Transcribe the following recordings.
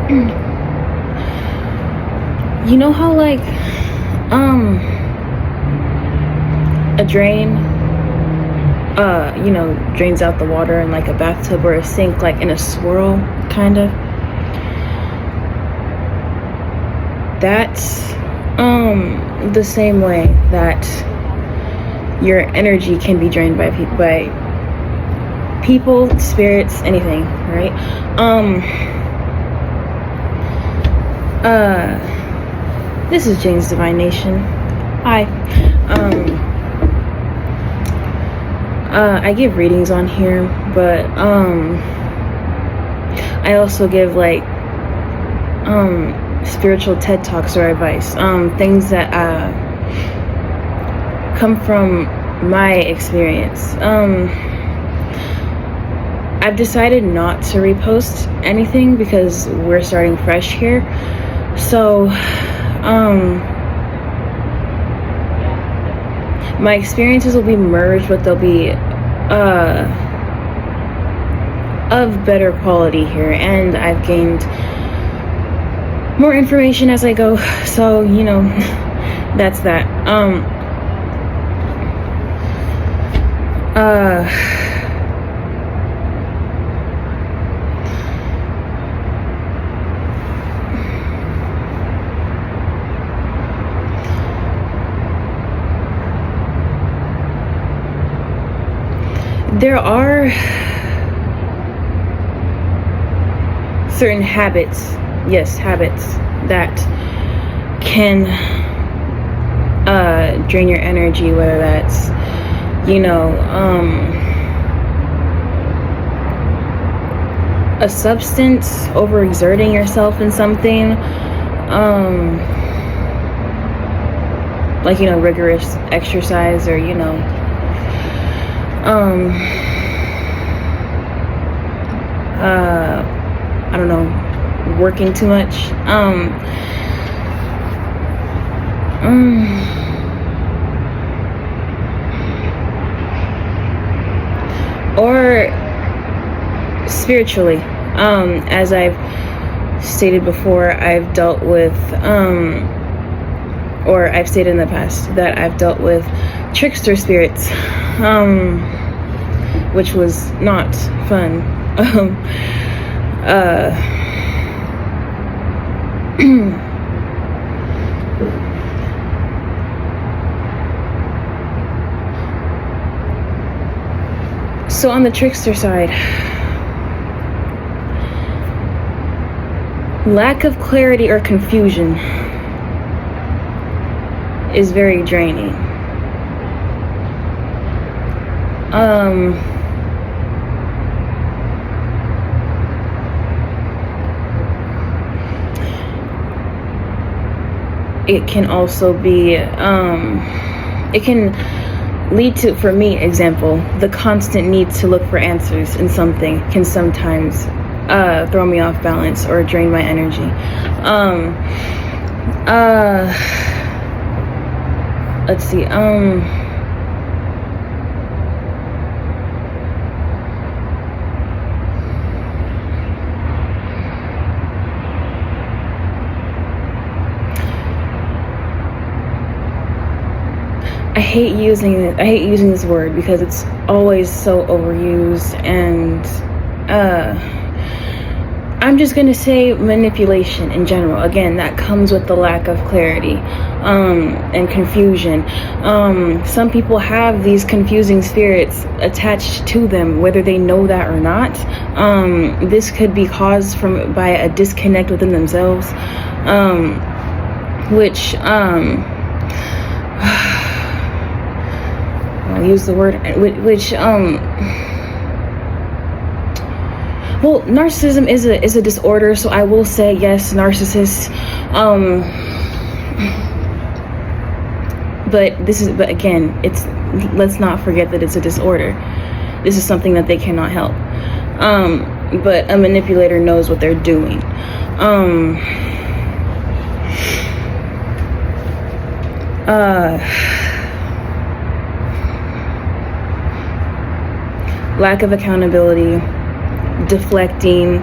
You know how like a drain drains out the water in like a bathtub or a sink, like in a swirl, kind of. That's the same way that your energy can be drained by people, spirits, anything, right? This is Jane's Divine Nation. Hi. I give readings on here, but I also give like spiritual TED Talks or advice, things that come from my experience. I've decided not to repost anything because we're starting fresh here. So my experiences will be merged, but they'll be of better quality here, and I've gained more information as I go, so that's that. There are certain habits that can drain your energy, whether that's a substance, overexerting yourself in something, like rigorous exercise, or I don't know, working too much, or spiritually, as I've stated before, I've dealt with or I've stated in the past that I've dealt with trickster spirits, which was not fun. So on the trickster side, lack of clarity or confusion is very draining. It can also be, it can lead to, for me, example, the constant need to look for answers in something can sometimes throw me off balance or drain my energy. Let's see, I hate using this word because it's always so overused, and I'm just gonna say manipulation in general. Again, that comes with the lack of clarity and confusion. Some people have these confusing spirits attached to them, whether they know that or not. This could be caused by a disconnect within themselves, which I'll use the word, which well, narcissism is a disorder, so I will say yes, narcissists. But again, let's not forget that it's a disorder. This is something that they cannot help. But a manipulator knows what they're doing. Lack of accountability, deflecting,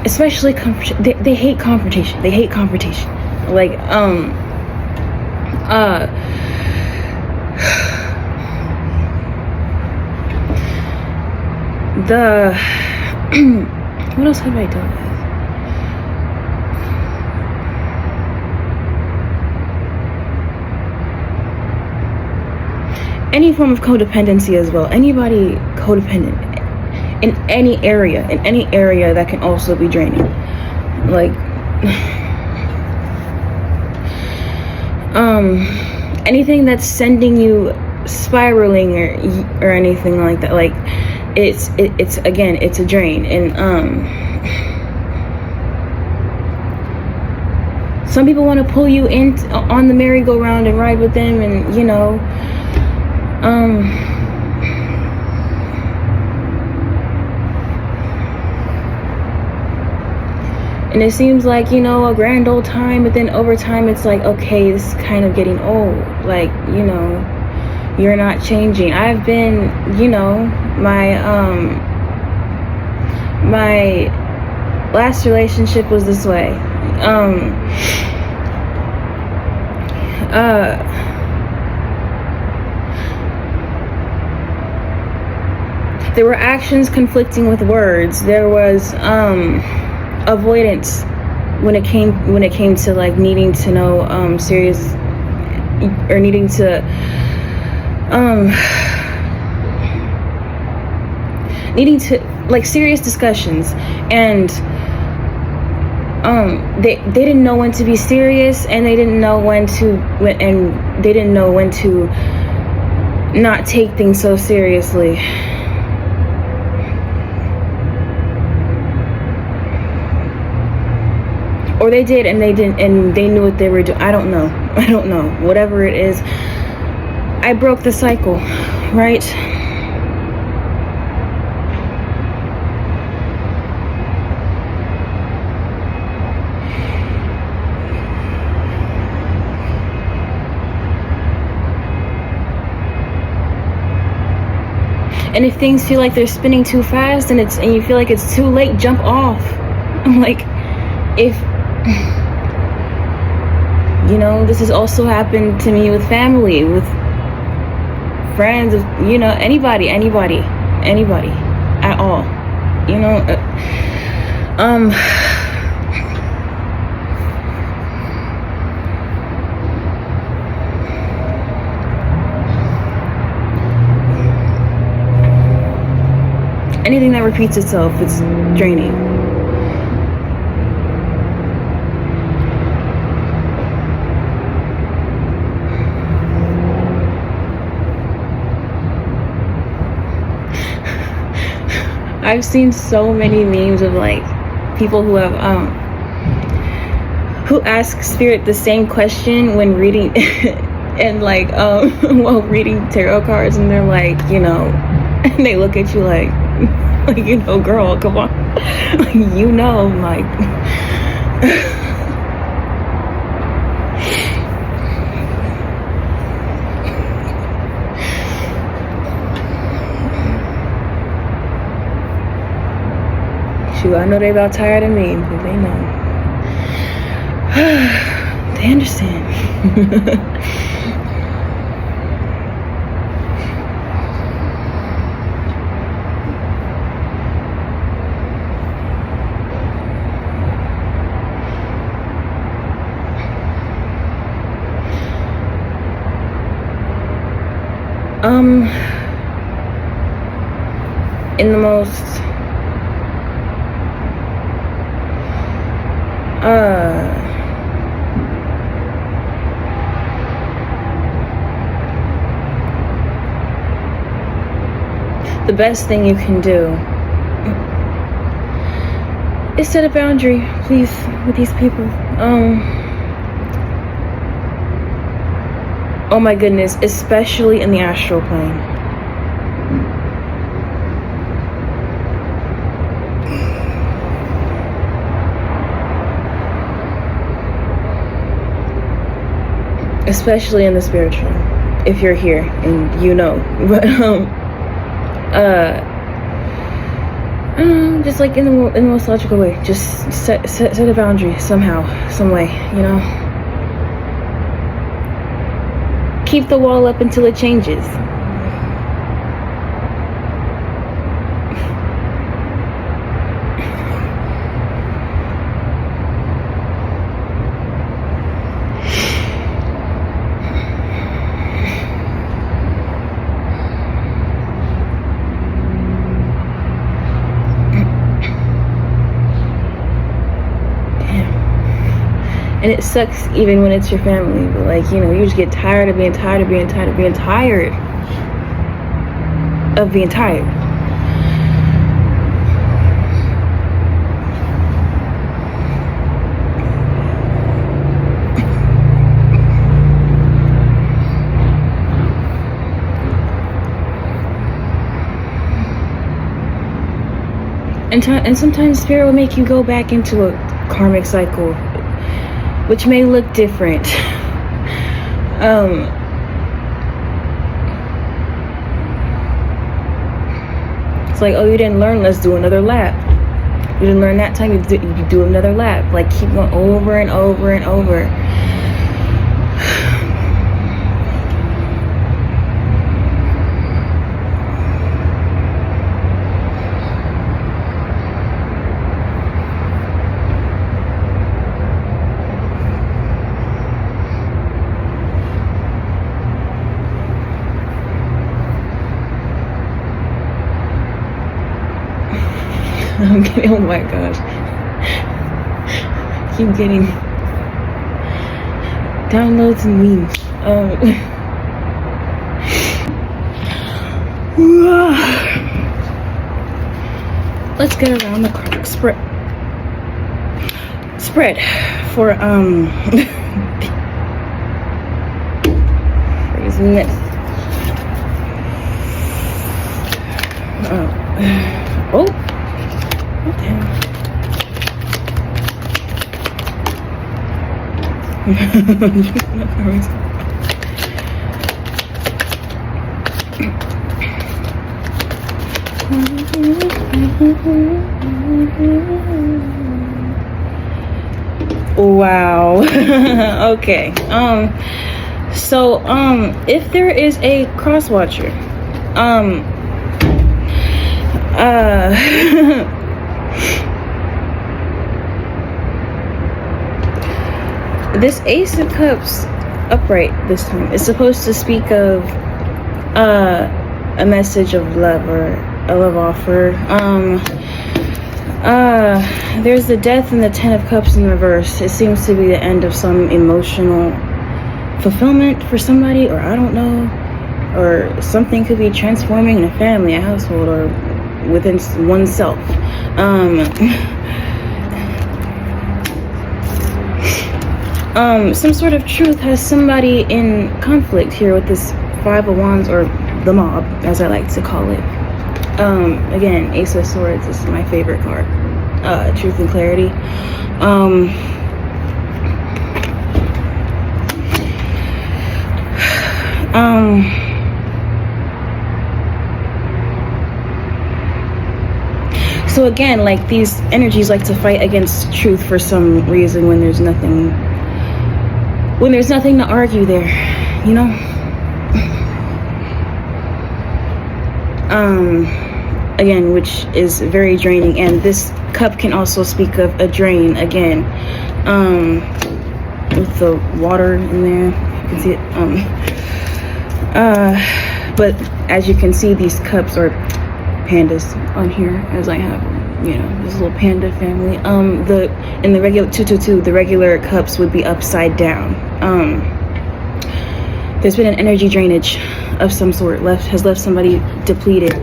Especially they hate confrontation. They hate confrontation. Like the what else have I done with? Any form of codependency as well. Anybody codependent in any area that can also be draining. Like anything that's sending you spiraling or anything like that. Like it's again, it's a drain. And some people want to pull you in on the merry-go-round and ride with them, and you know, and it seems like, you know, a grand old time, but then over time it's like, okay, this is kind of getting old. Like, you know, you're not changing. I've been, you know, my my last relationship was this way. There were actions conflicting with words. There was avoidance when it came to like needing to know serious, or needing to like serious discussions. And they didn't know when to be serious, and they didn't know when to not take things so seriously. Or they did and they didn't, and they knew what they were doing. I don't know. Whatever it is, I broke the cycle, right? And if things feel like they're spinning too fast and you feel like it's too late, jump off. I'm like, if you know, this has also happened to me with family, with friends, you know, anybody at all, you know. Anything that repeats itself, it's draining. I've seen so many memes of like people who have who ask spirit the same question when reading and like while reading tarot cards, and they're like, you know, and they look at you like you know, girl, come on. You know, like shoot, I know they about tired of me, but they know. They understand. In the most the best thing you can do is set a boundary, please, with these people. Oh my goodness, especially in the astral plane. Especially in the spiritual, if you're here and you know. But just like in the most logical way, just set a boundary somehow, some way, you know. Keep the wall up until it changes. And it sucks even when it's your family. But like, you know, you just get tired of being tired of being tired of being tired of being tired. And sometimes spirit will make you go back into a karmic cycle, which may look different. It's like, oh, you didn't learn, let's do another lap. You didn't learn that time, you do another lap. Like, keep going over and over and over. I'm getting, oh my gosh. Keep getting downloads and memes. Let's get around the karmic spread for this. Oh. Okay. Wow. Okay. So if there is a cross watcher, this Ace of Cups upright this time is supposed to speak of a message of love or a love offer. There's the Death and the Ten of Cups in reverse. It seems to be the end of some emotional fulfillment for somebody, or I don't know, or something could be transforming in a family, a household, or within oneself. Some sort of truth has somebody in conflict here with this Five of Wands, or the Mob, as I like to call it. Again, Ace of Swords is my favorite card. Truth and clarity. So again, like, these energies like to fight against truth for some reason when there's nothing to argue there, you know? Again, which is very draining, and this cup can also speak of a drain again, with the water in there, you can see it, but as you can see, these cups are pandas on here, as I have, you know, this little panda family. In the regular 222, the regular cups would be upside down. There's been an energy drainage of some sort, has left somebody depleted.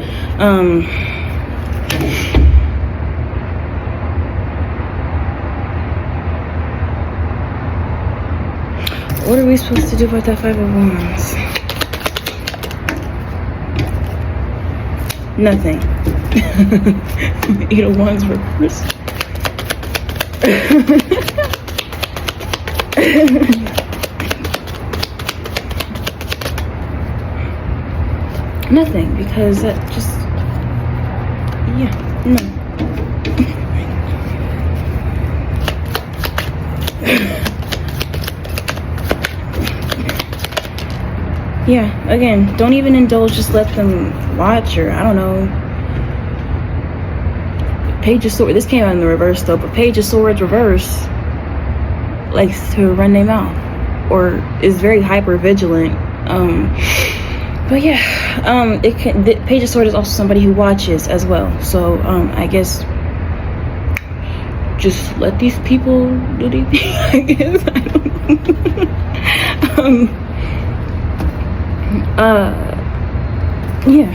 What are we supposed to do about that Five of Wands? Nothing. Eight of Wands reverse. Nothing, because that just Yeah, no. Yeah, again, don't even indulge, just let them watch, or I don't know. Page of Swords, this came out in the reverse though, but Page of Swords reverse likes to run their mouth or is very hyper vigilant. But yeah, the Page of Swords is also somebody who watches as well. So I guess just let these people do their thing. I guess I don't know. Yeah.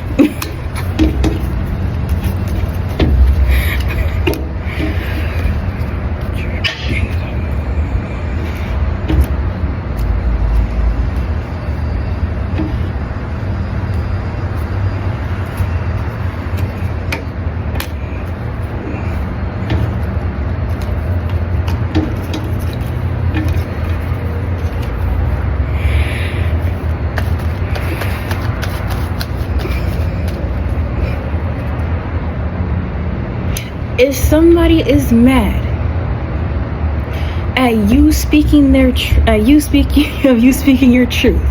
If somebody is mad at you speaking your truth,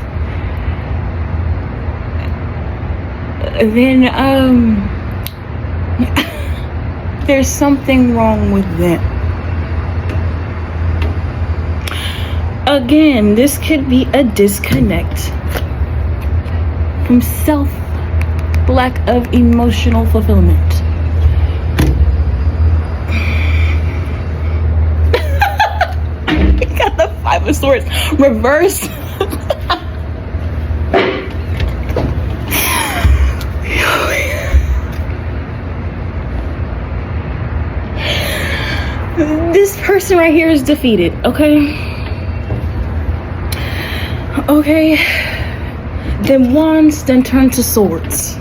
then there's something wrong with them. Again, this could be a disconnect from lack of emotional fulfillment. Got the Five of Swords reverse. This person right here is defeated, okay? Okay. Then wands, then turn to swords.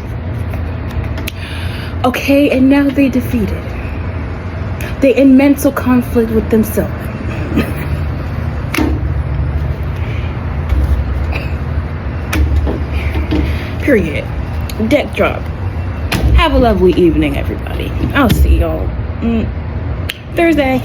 Okay, and now they defeated. They in mental conflict with themselves. Period. Deck drop. Have a lovely evening, everybody. I'll see y'all Thursday.